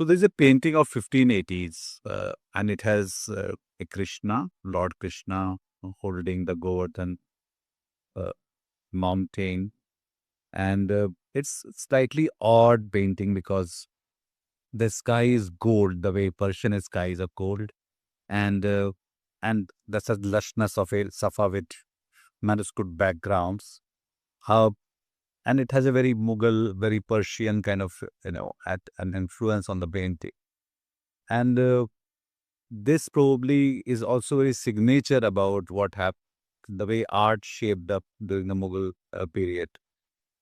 there's a painting of 1580s, and it has a Krishna, Lord Krishna, holding the Govardhan uh, mountain, and it's slightly odd painting because the sky is gold, the way Persian skies are gold, and that's a lushness of a Safa with manuscript backgrounds. How and it has a very Mughal, very Persian kind of at an influence on the painting, and this probably is also very signature about what happened, the way art shaped up during the Mughal period.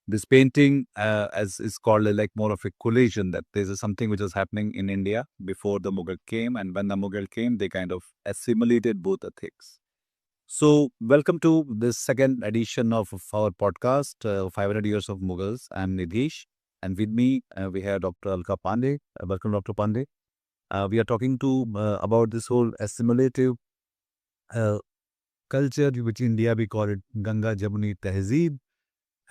This painting, as is called like more of a collision, that there's something which was happening in India before the Mughal came, and when the Mughal came, they kind of assimilated both the things. So, welcome to this second edition of our podcast, 500 Years of Mughals. I'm Nidhish, and with me we have Dr. Alka Pandey. Welcome, Dr. Pandey. We are talking to about this whole assimilative uh, culture, which in India we call it Ganga Jamuni Tehzeeb.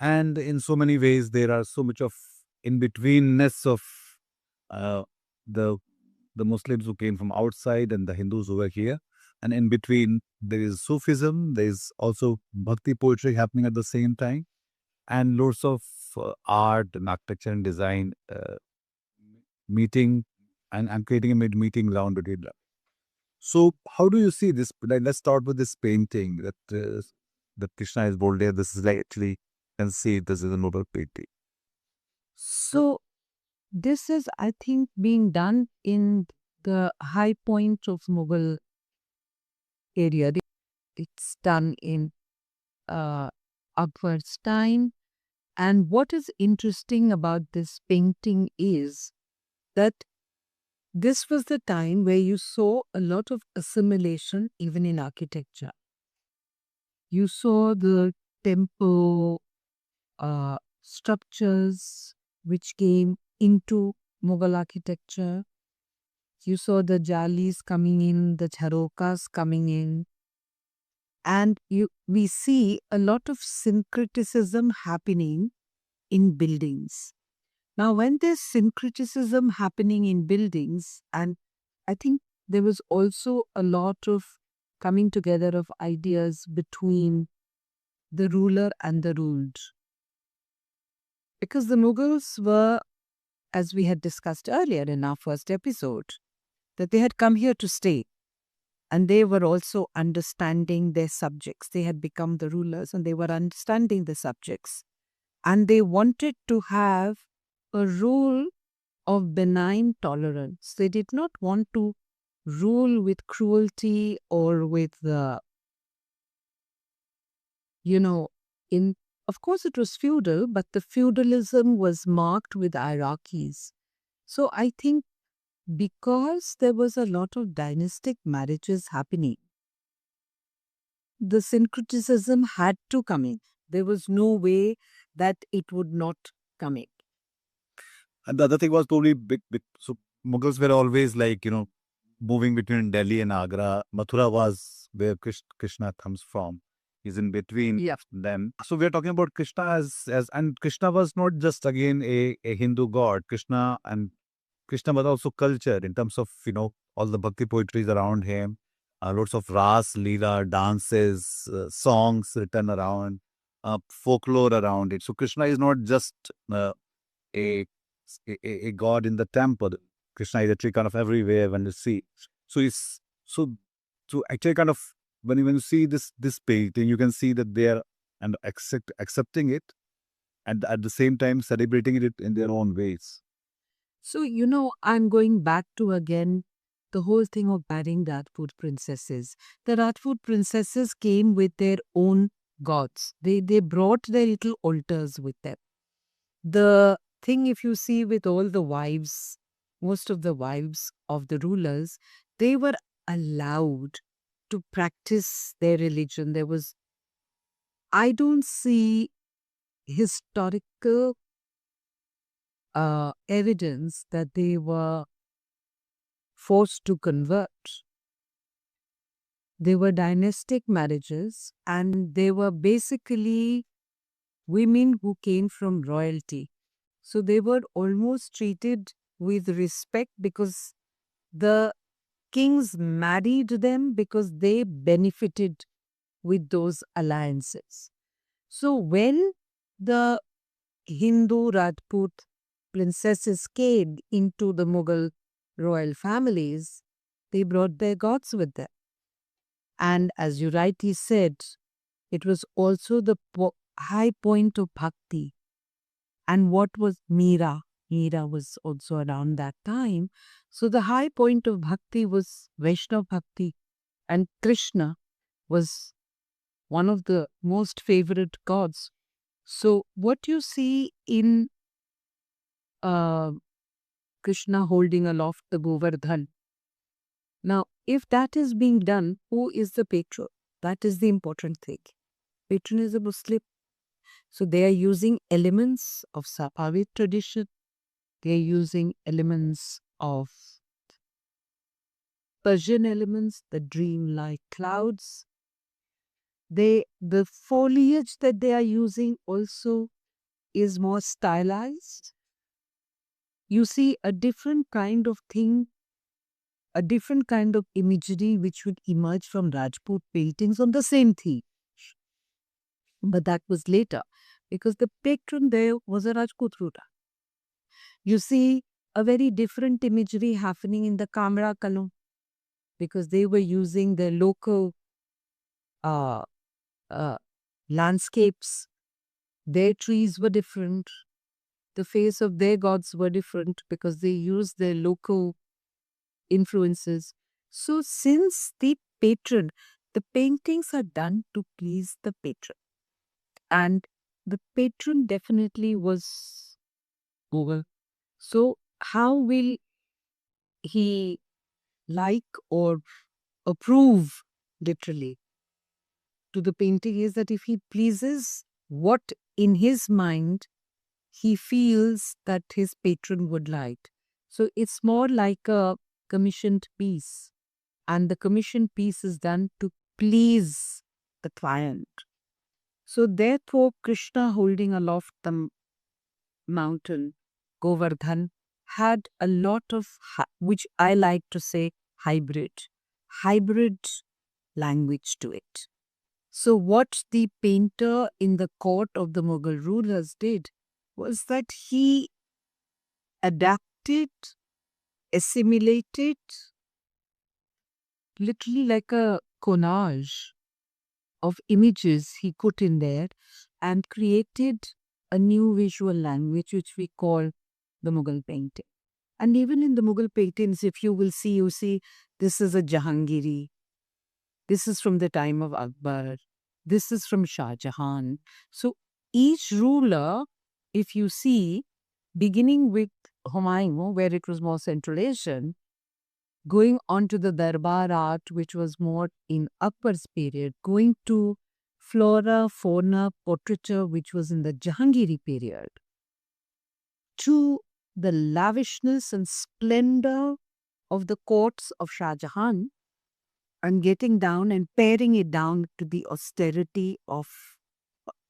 And in so many ways, there are so much of in betweenness of uh, the the Muslims who came from outside and the Hindus who were here. And in between, there is Sufism, there is also Bhakti poetry happening at the same time, and lots of art and architecture and design meeting and creating a meeting ground between them. So, how do you see this? Like, let's start with this painting that Krishna is bold there. This is like actually, you can see this is a noble painting. So this is, I think, being done in the high point of Mughal area. It's done in Akbar's time. And what is interesting about this painting is that this was the time where you saw a lot of assimilation even in architecture. You saw the temple structures which came into Mughal architecture. You saw the jalis coming in, the charokas coming in, and we see a lot of syncretism happening in buildings. Now, when there's syncretism happening in buildings, and I think there was also a lot of coming together of ideas between the ruler and the ruled. Because the Mughals were, as we had discussed earlier in our first episode, that they had come here to stay. And they were also understanding their subjects. They had become the rulers and they were understanding the subjects. And they wanted to have a rule of benign tolerance. They did not want to rule with cruelty or with in of course it was feudal, but the feudalism was marked with hierarchies. So I think because there was a lot of dynastic marriages happening, the syncretism had to come in. There was no way that it would not come in. And the other thing was probably so Mughals were always like, moving between Delhi and Agra. Mathura was where Krishna comes from. He's in between them. So we're talking about Krishna and Krishna was not just again a Hindu god. Krishna was also culture in terms of, all the bhakti poetries around him, lots of ras, leela, dances, songs written around, folklore around it. So Krishna is not just a, a god in the temple. Krishna is actually kind of everywhere when you see. So it's so actually kind of when you see this painting, you can see that they are and accepting it and at the same time celebrating it in their own ways. So, I'm going back to again the whole thing of marrying Rajput princesses. The Rajput princesses came with their own gods. They brought their little altars with them. The thing, if you see with all the wives, most of the wives of the rulers, they were allowed to practice their religion. I don't see historical evidence that they were forced to convert. They were dynastic marriages and they were basically women who came from royalty. So they were almost treated with respect because the kings married them because they benefited with those alliances. So when the Hindu Rajput princesses came into the Mughal royal families, they brought their gods with them. And as you rightly said, it was also the high point of bhakti. And what was Meera? Meera was also around that time. So the high point of bhakti was Vaishnava bhakti. And Krishna was one of the most favorite gods. So what you see in uh, Krishna holding aloft the Govardhan. Now, if that is being done, who is the patron? That is the important thing. Patron is a Muslim. So they are using elements of Safavid tradition. They are using elements of Persian elements, the dream-like clouds. The foliage that they are using also is more stylized. You see a different kind of thing, a different kind of imagery which would emerge from Rajput paintings on the same theme. But that was later because the patron there was a Rajput ruler. You see a very different imagery happening in the Kamra Kalon because they were using the local uh, uh, landscapes. Their trees were different. The face of their gods were different because they used their local influences. So since the patron, the paintings are done to please the patron. And the patron definitely was Mughal. So how will he like or approve literally to the painting is that if he pleases what in his mind he feels that his patron would like. So it's more like a commissioned piece. And the commissioned piece is done to please the client. So therefore, Krishna holding aloft the mountain, Govardhan, had a lot of, which I like to say, hybrid language to it. So what the painter in the court of the Mughal rulers did was that he adapted, assimilated, literally like a collage of images he put in there and created a new visual language which we call the Mughal painting. And even in the Mughal paintings, if you see this is a Jahangiri. This is from the time of Akbar. This is from Shah Jahan. So each ruler, if you see, beginning with Humayun, where it was more Central Asian, going on to the Darbar art, which was more in Akbar's period, going to flora, fauna, portraiture, which was in the Jahangiri period, to the lavishness and splendor of the courts of Shah Jahan, and getting down and paring it down to the austerity of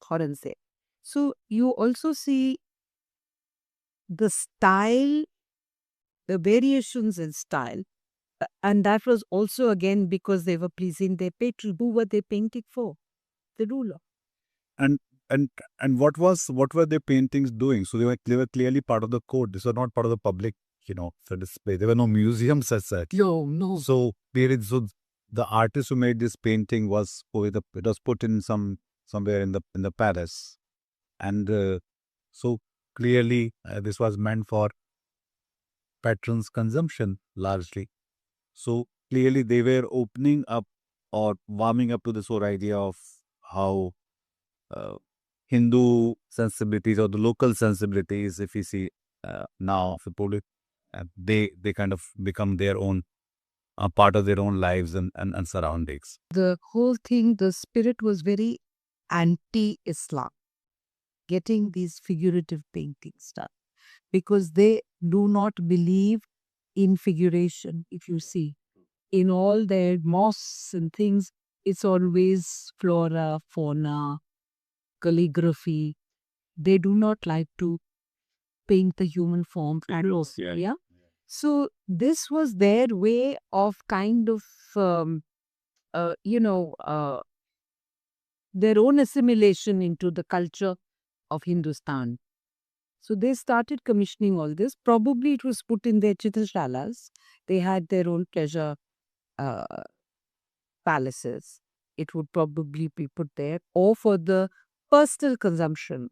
Aurangzeb. So you also see the style, the variations in style. And that was also again because they were pleasing their patron. Who were they painting for? The ruler. And and what were their paintings doing? So they were clearly part of the court. These were not part of the public, for display. There were no museums as such. No. So the artist who made this painting it was put in somewhere in the palace, and so clearly this was meant for patrons' consumption largely. So clearly they were opening up or warming up to this whole idea of how uh, Hindu sensibilities or the local sensibilities, if we see now, if we they kind of become their own part of their own lives and surroundings. The whole thing, the spirit was very anti-Islam, getting these figurative paintings done because they do not believe in figuration. If you see, in all their mosques and things, it's always flora, fauna, calligraphy. They do not like to paint the human form. Yeah. So this was their way of kind of, um, you know, their own assimilation into the culture of Hindustan. So they started commissioning all this. Probably it was put in their chitrashalas. They had their own pleasure uh, palaces. It would probably be put there, or for the personal consumption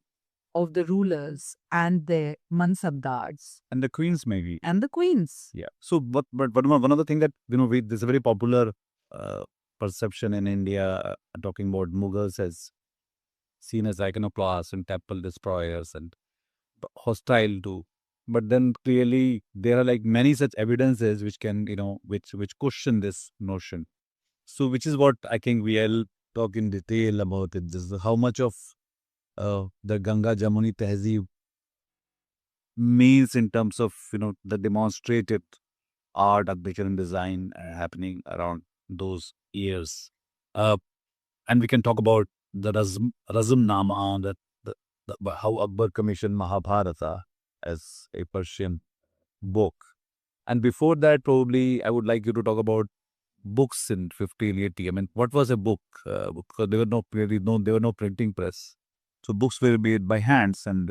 of the rulers and their mansabdars And the queens maybe. and the queens. Yeah. So, but one of the thing that this is a very popular uh, perception in India. Talking about Mughals as seen as iconoclasts and temple destroyers and hostile to. But then clearly there are like many such evidences which can which question this notion. So, which is what I think we'll talk in detail about it. This is how much of the Ganga Jamuni Tehzeeb means in terms of the demonstrated art, architecture, and design happening around those years. Uh, and we can talk about the Razumnama, how Akbar commissioned Mahabharata as a Persian book. And before that, probably I would like you to talk about books in 1580. I mean, what was a book? Because there were there were no printing press, so books were made by hands and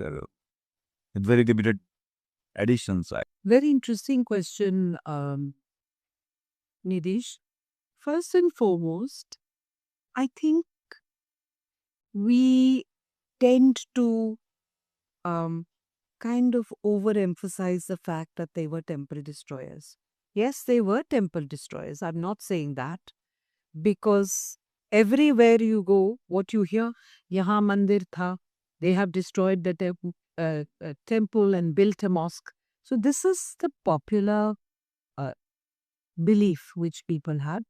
with very limited editions. Very interesting question, Nidish. First and foremost, I think we tend to kind of overemphasize the fact that they were temple destroyers. Yes, they were temple destroyers. I'm not saying that, because everywhere you go, what you hear, yahan mandir tha, they have destroyed the temple and built a mosque. So this is the popular uh, belief which people had.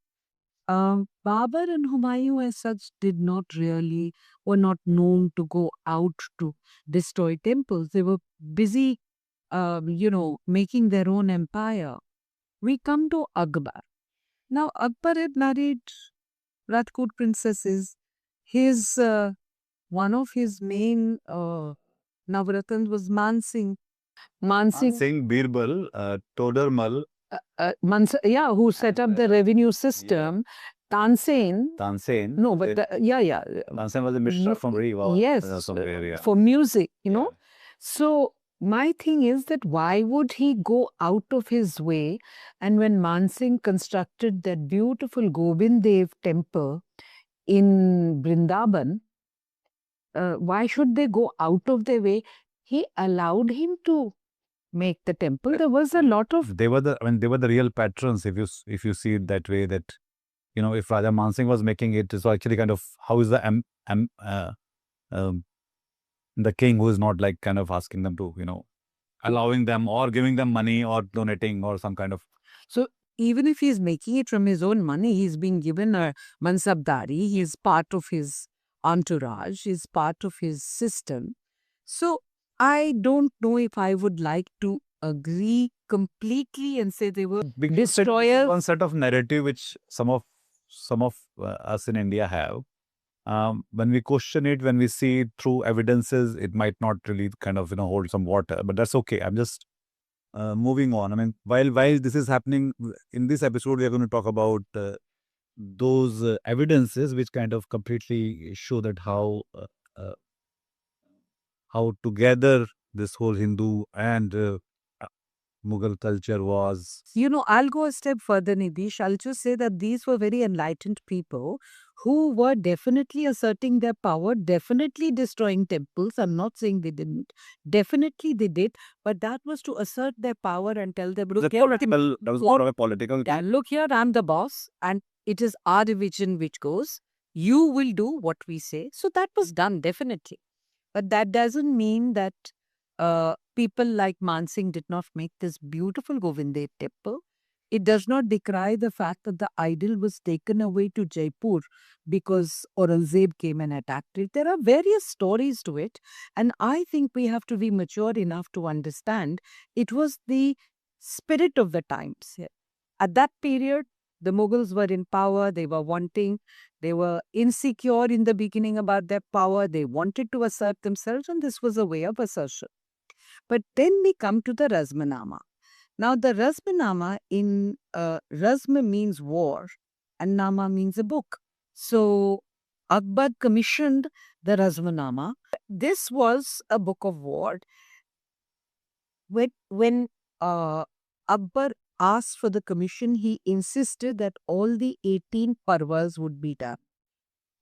Babur and Humayun as such were not known to go out to destroy temples. They were busy, making their own empire. We come to Akbar. Now, Akbar had married Rajput princesses. One of his main Navratans was Mansingh. Mansingh, Singh, Birbal, Todarmal, who set up the revenue system. Tansen, Tansen. no, but Tansen was a Mishra from Rewa. yes, Somewhere, yeah. for music, So my thing is that why would he go out of his way? And when Mansingh constructed that beautiful Gobind Dev temple in Vrindaban, why should they go out of their way? He allowed him to make the temple. There was a lot of They were they were the real patrons. If you see it that way, that if Raja Mansingh was making it, so actually kind of how is the king who is not like kind of asking them to allowing them or giving them money or donating or some kind of. So even if he's making it from his own money, he's being given a mansabdari. He's part of his entourage. He's part of his system. So I don't know if I would like to agree completely and say they were destroyers. One set of narrative which some of us in India have. When we question it, when we see it through evidences, it might not really kind of hold some water. But that's okay. I'm just moving on. I mean, while this is happening in this episode, we are going to talk about those evidences which kind of completely show that how together this whole Hindu and Mughal culture was. I'll go a step further, Nidish. I'll just say that these were very enlightened people who were definitely asserting their power, definitely destroying temples. I'm not saying they didn't. Definitely they did. But that was to assert their power and tell them, look, That was more of a political. look here, I'm the boss, and it is our division which goes. You will do what we say. So that was done, definitely. But that doesn't mean that people like Mansingh did not make this beautiful Govindev temple. It does not decry the fact that the idol was taken away to Jaipur because Aurangzeb came and attacked it. There are various stories to it. And I think we have to be mature enough to understand it was the spirit of the times. At that period, the Mughals were in power, they were wanting, they were insecure in the beginning about their power, they wanted to assert themselves, and this was a way of assertion. But then we come to the Razmanama. Now, the Razmanama in Razm means war and Nama means a book. So, Akbar commissioned the Razmanama. This was a book of war. When Akbar asked for the commission, he insisted that all the 18 parvas would be done.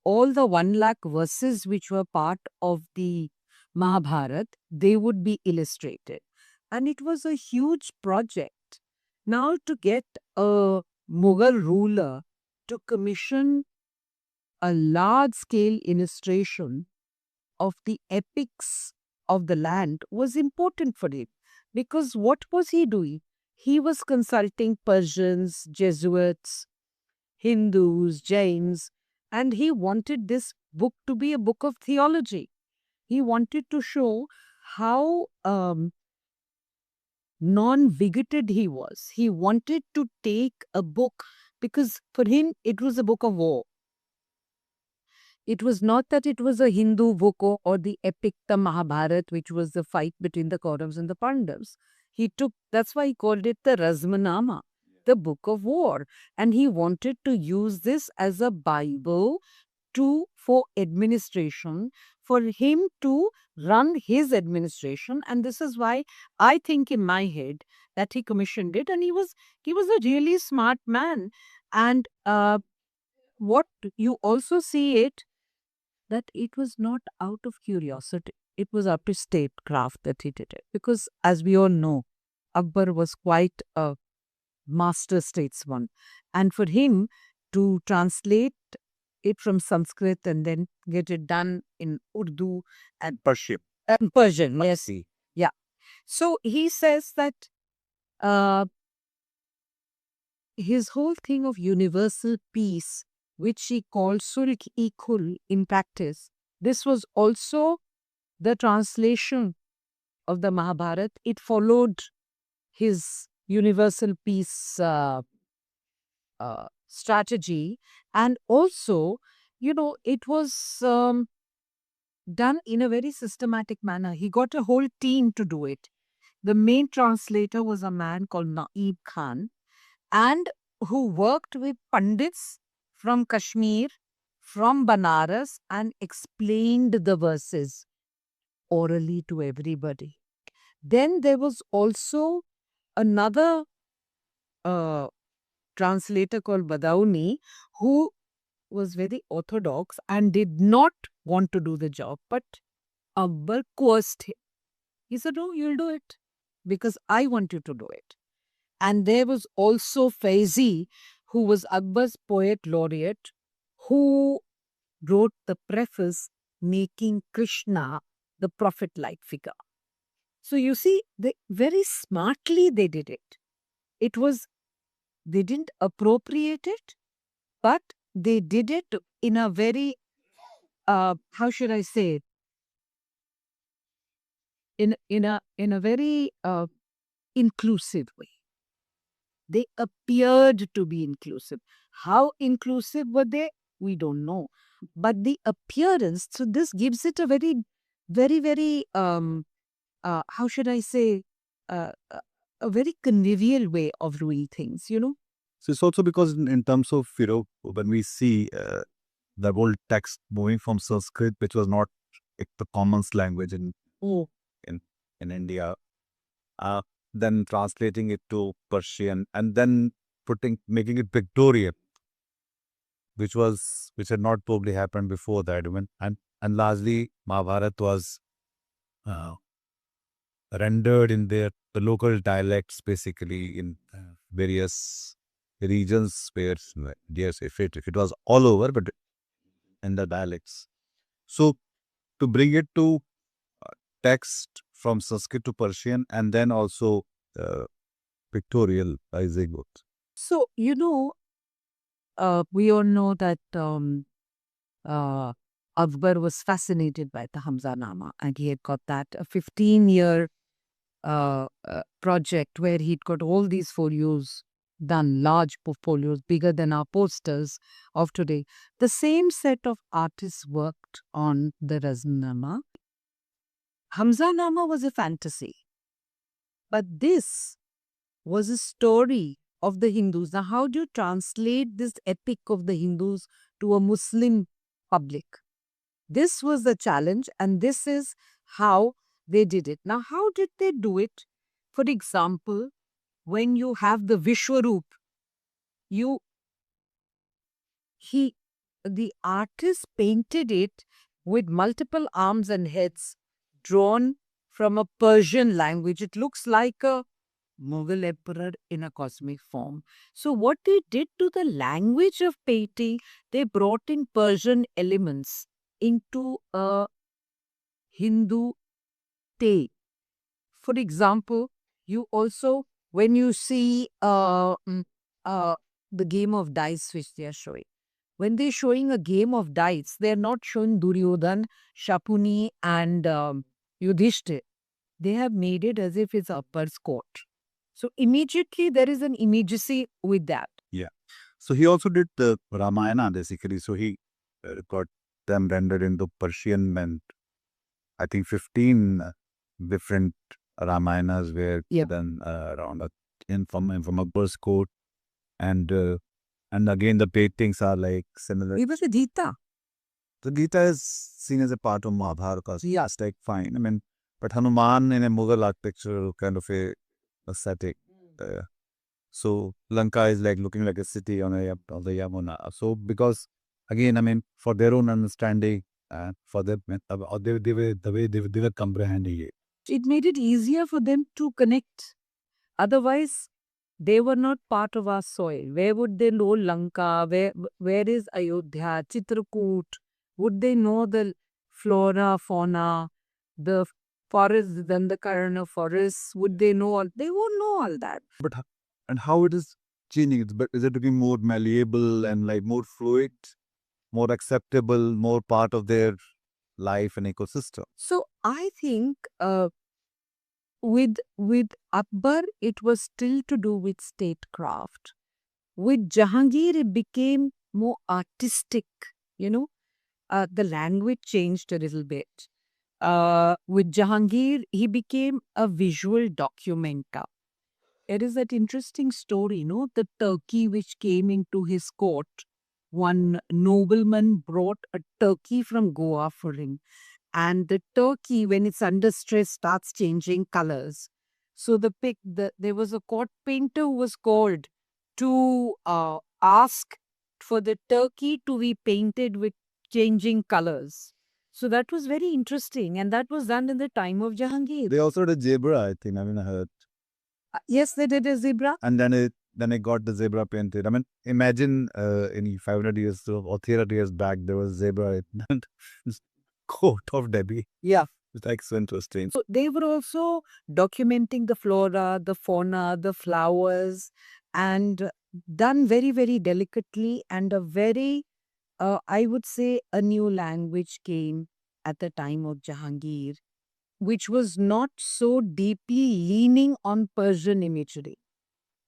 All the 1 lakh verses which were part of the Mahabharat, they would be illustrated. And it was a huge project. Now, to get a Mughal ruler to commission a large scale illustration of the epics of the land was important for him. Because what was he doing? He was consulting Persians, Jesuits, Hindus, Jains, and he wanted this book to be a book of theology. He wanted to show how non-bigoted he was. He wanted to take a book because for him it was a book of war. It was not that it was a Hindu book or the epic, the Mahabharat, which was the fight between the Kauravas and the Pandavas. That's why he called it the Razmanama, the book of war. And he wanted to use this as a Bible for administration, for him to run his administration. And this is why I think in my head that he commissioned it. And he was a really smart man. And what you also see it, that it was not out of curiosity. It was up to statecraft that he did it. Because as we all know, Akbar was quite a master statesman. And for him to translate it from Sanskrit and then get it done in Urdu and Persian. Persian, yes. Yeah. So he says that his whole thing of universal peace, which he called Sulh-e-Khul in practice, this was also the translation of the Mahabharata. It followed his universal peace strategy. And also, it was done in a very systematic manner. He got a whole team to do it. The main translator was a man called Naib Khan, and who worked with Pandits from Kashmir, from Banaras, and explained the verses orally to everybody. Then there was also another translator called Badauni, who was very orthodox and did not want to do the job. But Akbar coerced him. He said, "No, you'll do it because I want you to do it." And there was also Faizi, who was Akbar's poet laureate, who wrote the preface making Krishna the prophet-like figure. So you see, very smartly they did it. They didn't appropriate it, but they did it in a very, how should I say it? In a very inclusive way. They appeared to be inclusive. How inclusive were they? We don't know. But the appearance, so this gives it a very, very, very, how should I say, a very convivial way of doing things, So it's also because in terms of, when we see the whole text moving from Sanskrit, which was not the common language in India, then translating it to Persian and then making it pictorial, which had not probably happened before that even. And largely Mahabharat was rendered in the local dialects, basically in various regions where, yes, if it was all over, but in the dialects. So to bring it to text from Sanskrit to Persian and then also pictorial, Isaac. So, we all know that Akbar was fascinated by the Hamzanama, and he had got that a 15-year project where he'd got all these folios done, large folios, bigger than our posters of today. The same set of artists worked on the Razmanama. Hamzanama was a fantasy, but this was a story of the Hindus. Now, how do you translate this epic of the Hindus to a Muslim public? This was the challenge, and this is how they did it. Now, how did they do it? For example, when you have the Vishwaroop, you he the artist painted it with multiple arms and heads drawn from a Persian language. It looks like a Mughal emperor in a cosmic form. So, what they did to the language of painting, they brought in Persian elements into a Hindu take. For example, you also, when you see the game of dice which they are showing, when they're showing a game of dice, they're not showing Duryodhan, Shapuni, and Yudhishthir. They have made it as if it's Akbar's court. So immediately there is an immediacy with that. Yeah. So he also did the Ramayana basically. So he got them rendered into Persian, and I think 15 different Ramayanas were Yep. done around from Akbar's court, and again the paintings are like similar. It was a Gita. The Gita is seen as a part of Mahabharata. So Yeah. it's like fine. I mean, but Hanuman in a Mughal architecture kind of a aesthetic. So Lanka is like looking like a city on the Yamuna. So because again, I mean, for their own understanding, for their they were the way they were comprehending it. It made it easier for them to connect. Otherwise, they were not part of our soil. Where would they know Lanka? Where is Ayodhya, Chitrakoot? Would they know the flora, fauna, the forests, Dandakarana forests? Would they know all? They won't know all that. But and how it is changing? But is it becoming more malleable and like more fluid, more acceptable, more part of their life and ecosystem? So I think with Akbar, it was still to do with statecraft. With Jahangir, it became more artistic. You know, the language changed a little bit. With Jahangir, he became a visual documenter. It is that interesting story, no? The turkey which came into his court. One nobleman brought a turkey from Goa for him. And the turkey, when it's under stress, starts changing colors. So there was a court painter who was called to ask for the turkey to be painted with changing colors. So that was very interesting, and that was done in the time of Jahangir. They also did zebra, I think. I mean, I heard. Yes, they did a zebra. And then it got the zebra painted. I mean, imagine in 500 years or 300 years back, there was zebra in coat of Delhi. Yeah. It's like so interesting. So they were also documenting the flora, the fauna, the flowers, and done very, very delicately. And a very, I would say, a new language came at the time of Jahangir, which was not so deeply leaning on Persian imagery.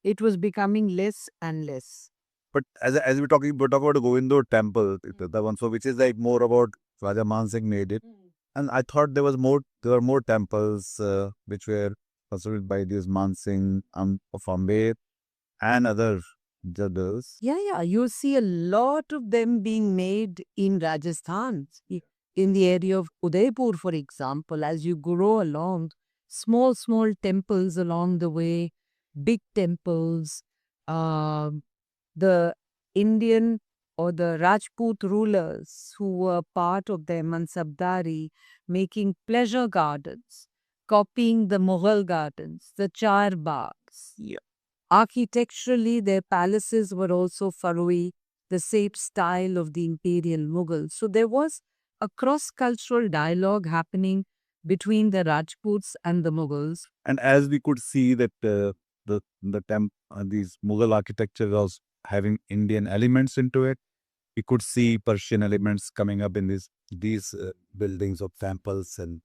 It was becoming less and less. But as we're talking about the Govinda temple, the one so which is like more about Raja Man Singh made it. And I thought there were more temples which were constructed by these Man Singh of Amber and other jadals. Yeah. You see a lot of them being made in Rajasthan, in the area of Udaipur, for example. As you grow along, small temples along the way, big temples. The Indian or the Rajput rulers who were part of their Mansabdari making pleasure gardens, copying the Mughal gardens, the Char Baghs. Yeah. Architecturally, their palaces were also furrowy, the same style of the imperial Mughals. So there was a cross-cultural dialogue happening between the Rajputs and the Mughals. And as we could see that these Mughal architecture was having Indian elements into it, we could see Persian elements coming up in these buildings of temples and.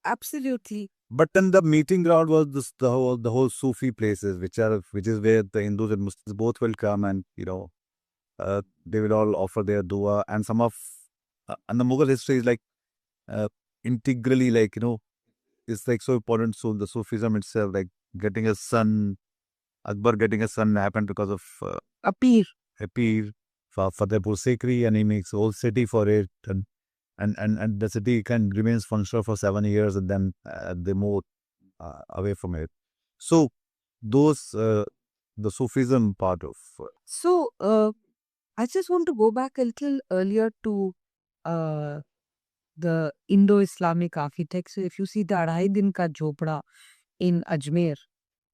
Absolutely. But then the meeting ground was the whole Sufi places, which is where the Hindus and Muslims both will come, and they will all offer their dua. And and the Mughal history is like integrally like it's like so important. So the Sufism itself, like getting a son Akbar getting a son happened because of A peer. a peer for Fatehpur Sikri, and he makes whole city for it, and the city can remains functional for 7 years, and then they move away from it. So those the Sufism part of So, I just want to go back a little earlier to uh, the Indo-Islamic architecture. If you see the Adhai Din Ka Jhopda in Ajmer,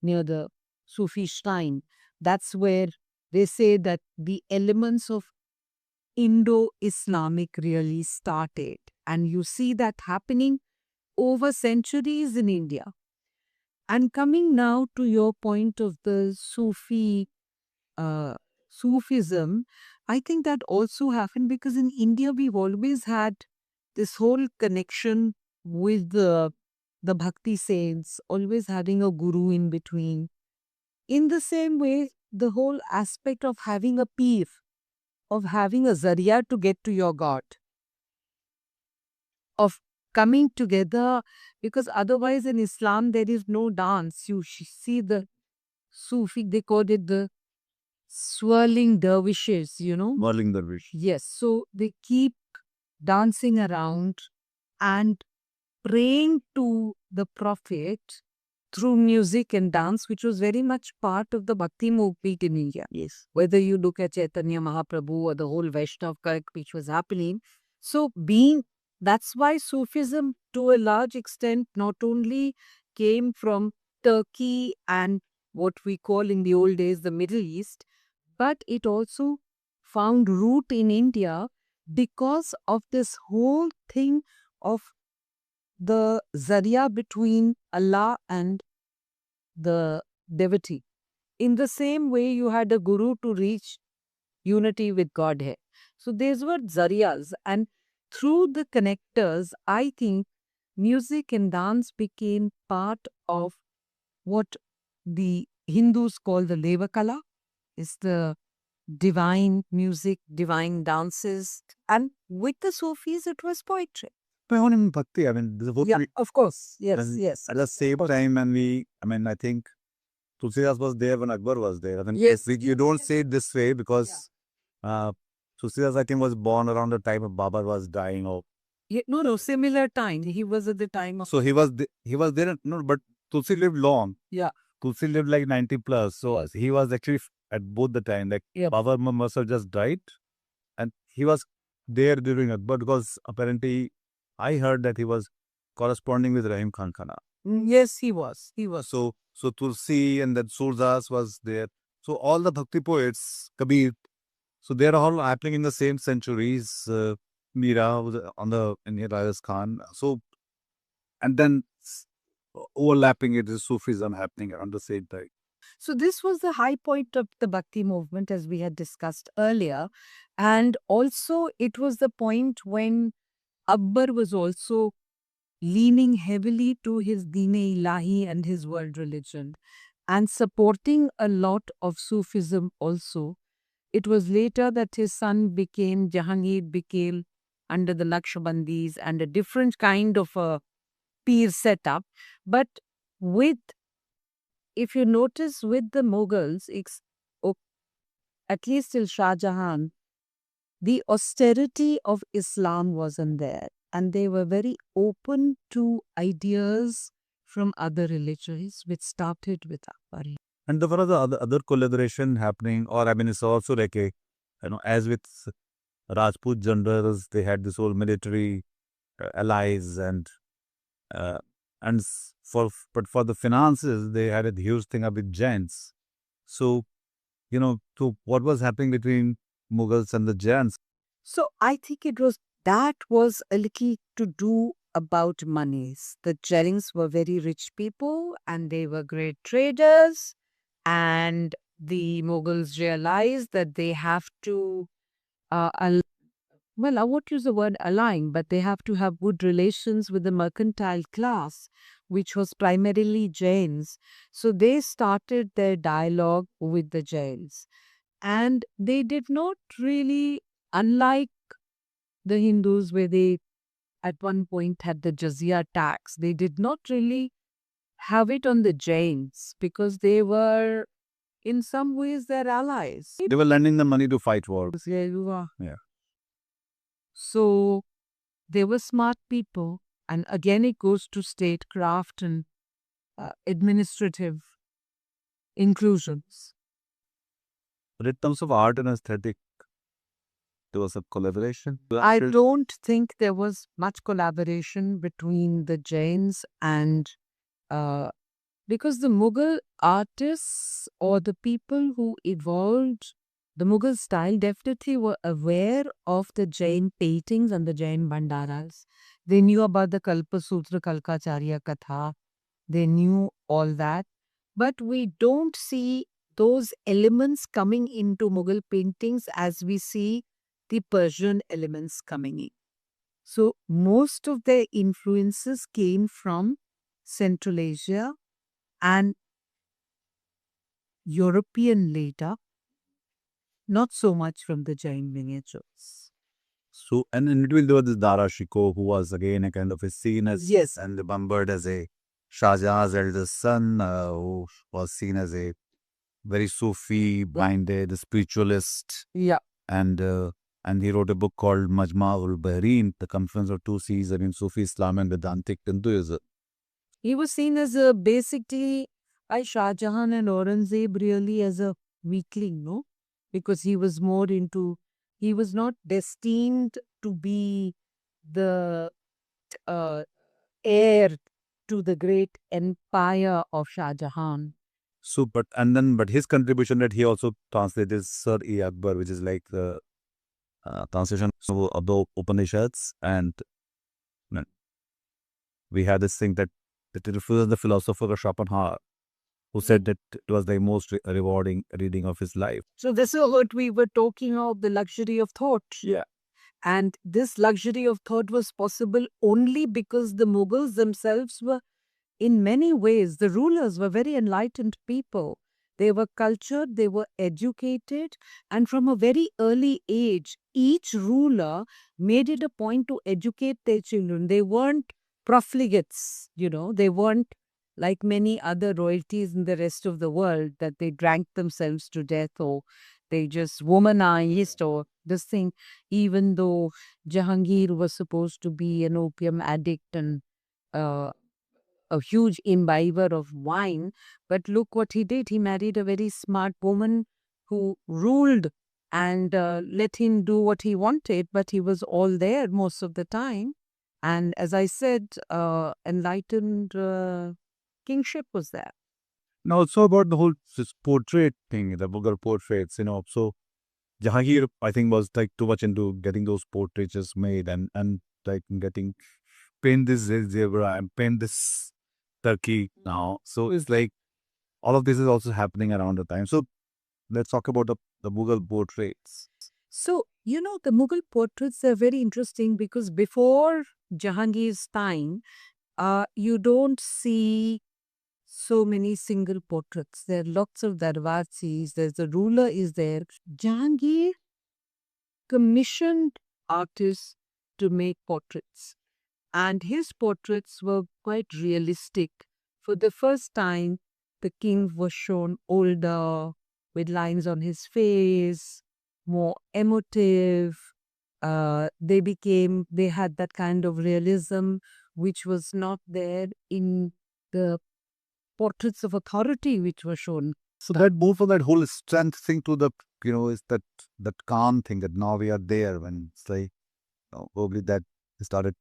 near the Sufi shrine, that's where they say that the elements of Indo-Islamic really started. And you see that happening over centuries in India. And coming now to your point of the uh, Sufism, I think that also happened because in India we've always had this whole connection with the Bhakti saints, always having a guru in between. In the same way, the whole aspect of having a peer, of having a Zariya to get to your God, of coming together, because otherwise in Islam there is no dance. You see the Sufi, they call it the swirling dervishes, whirling dervish. Yes, so they keep dancing around and praying to the Prophet through music and dance, which was very much part of the Bhakti movement in India. Yes. Whether you look at Chaitanya Mahaprabhu or the whole Vaishnav cult which was happening. So that's why Sufism to a large extent not only came from Turkey and what we call in the old days the Middle East, but it also found root in India because of this whole thing of the Zariya between Allah and the devotee. In the same way, you had a guru to reach unity with Godhead. So these were Zariyas, and through the connectors, I think music and dance became part of what the Hindus call the Devakala, is the divine music, divine dances, and with the Sufis, it was poetry. But on in Bhakti, I mean, the Yeah, of course. Yes, and yes. at the same time, I think Tulsidas was there when Akbar was there. I mean, Yes. you don't say it this way because Tulsidas, I think, was born around the time of Babar was dying. Or No, similar time. He was at the time of. so he was there. No, but Tulsi lived long. Yeah. Tulsi lived like 90 plus. So he was actually at both the time. Like Yeah. Babar must have just died, and he was there during Akbar because apparently I heard that he was corresponding with Rahim Khan Khana. Yes, he was. He was. So Tulsi and then Surdas was there. So all the Bhakti poets, Kabir, so they're all happening in the same centuries. Meera was on the in Rajasthan. So and then overlapping it is Sufism happening around the same time. So this was the high point of the Bhakti movement, as we had discussed earlier. And also it was the point when Akbar was also leaning heavily to his Deen-e-Ilahi and his world religion and supporting a lot of Sufism also. It was later that his son Jahangir became under the Naqshbandis and a different kind of a peer setup. But with, if you notice with the Mughals, at least till Shah Jahan, the austerity of Islam wasn't there. And they were very open to ideas from other religions, which started with Akbar. And there were other collaboration happening, or I mean, it's also like as with Rajput generals, they had this whole military allies, uh, but for the finances, they had a huge thing up with Jains. So, so what was happening between Mughals and the Jains? So I think that was a little to do about monies. The Jains were very rich people and they were great traders, and the Mughals realized that they have to I won't use the word align, but they have to have good relations with the mercantile class, which was primarily Jains. So they started their dialogue with the Jains. And they did not really, unlike the Hindus, where they at one point had the jizya tax, they did not really have it on the Jains because they were in some ways, they're allies. They were lending them money to fight war. Here you are. Yeah. So they were smart people. And again, it goes to statecraft and administrative inclusions. But in terms of art and aesthetic, there was a collaboration. I don't think there was much collaboration between the Jains and because the Mughal artists or the people who evolved the Mughal style definitely were aware of the Jain paintings and the Jain Bhandaras. They knew about the Kalpasutra Kalkacharya Katha. They knew all that. But we don't see those elements coming into Mughal paintings as we see the Persian elements coming in. So most of their influences came from Central Asia and European later, not so much from the Jain miniatures. So, and in between there was this Dara Shikoh, who was again a kind of a seen as Yes. and remembered as a Shah Jahan's eldest son, who was seen as a very Sufi minded spiritualist, Yeah. and he wrote a book called Majma ul Bahrain, the confluence of two seas, Sufi Islam and Vedantic Hinduism. He was seen as a basically by Shah Jahan and Aurangzeb really as a weakling, no? Because he was more into, he was not destined to be the heir to the great empire of Shah Jahan. So, but his contribution that he also translated Sir-e Akbar, which is like the translation of the Upanishads, and we had this thing that it refers the philosopher Schopenhauer, who said that it was the most rewarding reading of his life. So this is what we were talking of, the luxury of thought. Yeah. And this luxury of thought was possible only because the Mughals themselves were, in many ways, the rulers were very enlightened people. They were cultured, they were educated, and from a very early age, each ruler made it a point to educate their children. They weren't profligates, they weren't like many other royalties in the rest of the world that they drank themselves to death or they just womanized or this thing, even though Jahangir was supposed to be an opium addict and a huge imbiber of wine. But look what he did. He married a very smart woman who ruled and let him do what he wanted, but he was all there most of the time. And as I said, enlightened kingship was there. Now, also about the whole this portrait thing, the Mughal portraits, so Jahangir, I think, was like too much into getting those portraits made and like getting paint this zebra and paint this turkey now. So it's like all of this is also happening around the time. So let's talk about the Mughal portraits. So, the Mughal portraits are very interesting because before Jahangir's time, you don't see so many single portraits. There are lots of darwazis. There's the ruler is there. Jahangir commissioned artists to make portraits. And his portraits were quite realistic. For the first time, the king was shown older, with lines on his face, more emotive. They had that kind of realism which was not there in the portraits of authority which were shown. So that move from that whole strength thing to the, is that calm thing that now we are there when it's like, probably that started,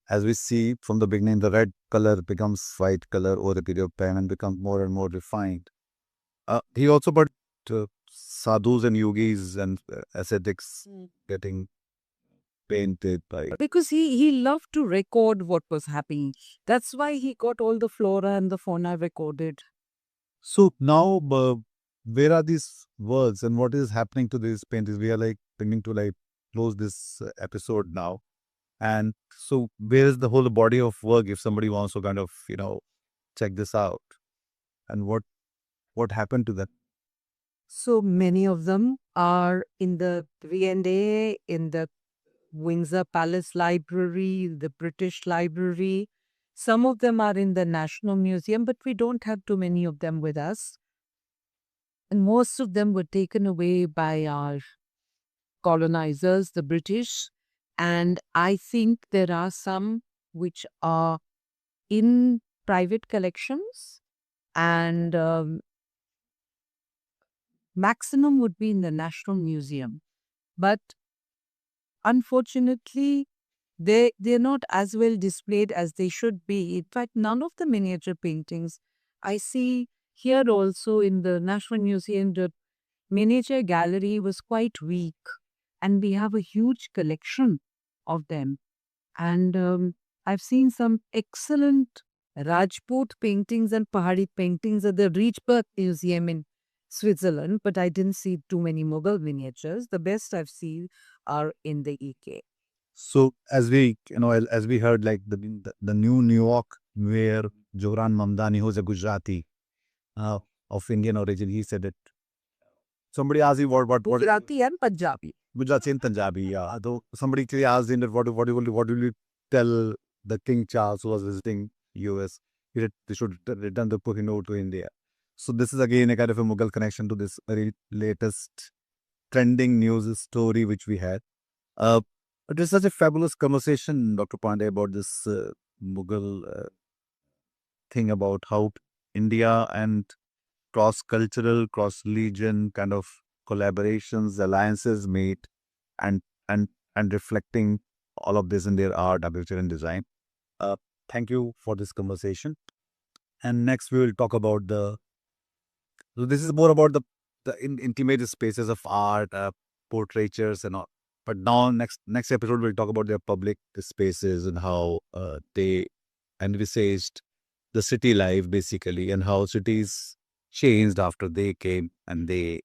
as we see from the beginning, the red color becomes white color over a period of time and becomes more and more refined. He also put sadhus and yogis and ascetics getting painted by. Because he loved to record what was happening. That's why he got all the flora and the fauna recorded. So now, where are these words and what is happening to these paintings? We are like thinking to like close this episode now. And so where is the whole body of work if somebody wants to kind of, check this out? And what happened to that? So many of them are in the V&A, in the Windsor Palace Library, the British Library. Some of them are in the National Museum, but we don't have too many of them with us. And most of them were taken away by our colonizers, the British. And I think there are some which are in private collections, and maximum would be in the National Museum. But unfortunately, they're not as well displayed as they should be. In fact, none of the miniature paintings I see here also in the National Museum, the miniature gallery was quite weak, and we have a huge collection of them. And I've seen some excellent Rajput paintings and Pahari paintings at the Rijberg Museum in Switzerland, but I didn't see too many Mughal miniatures. The best I've seen are in the EK. So as we, as we heard, like the new New York mayor Joran Mamdani, who's a Gujarati of Indian origin, he said it. Somebody asked him what Gujarati and Punjabi. Gujarati and Punjabi, yeah. Though somebody actually asked him that what will you tell the King Charles who was visiting US? He said they should return the Kohinoor to India. So this is again a kind of a Mughal connection to this very latest trending news story which we had. It was such a fabulous conversation, Dr. Pandey, about this Mughal thing about how India and cross-cultural, cross-religion kind of collaborations, alliances made, and reflecting all of this in their art, architecture, and design. Thank you for this conversation. And next we will talk about so this is more about the intimate spaces of art, portraitures and all. But now next episode we'll talk about their public spaces and how they envisaged the city life basically, and how cities changed after they came and they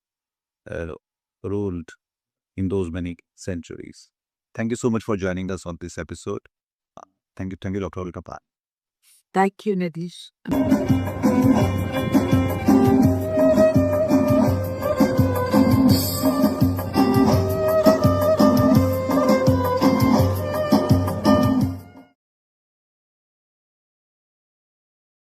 ruled in those many centuries. Thank you so much for joining us on this episode. Thank you, Dr. Ulkapal. Thank you, Nadish.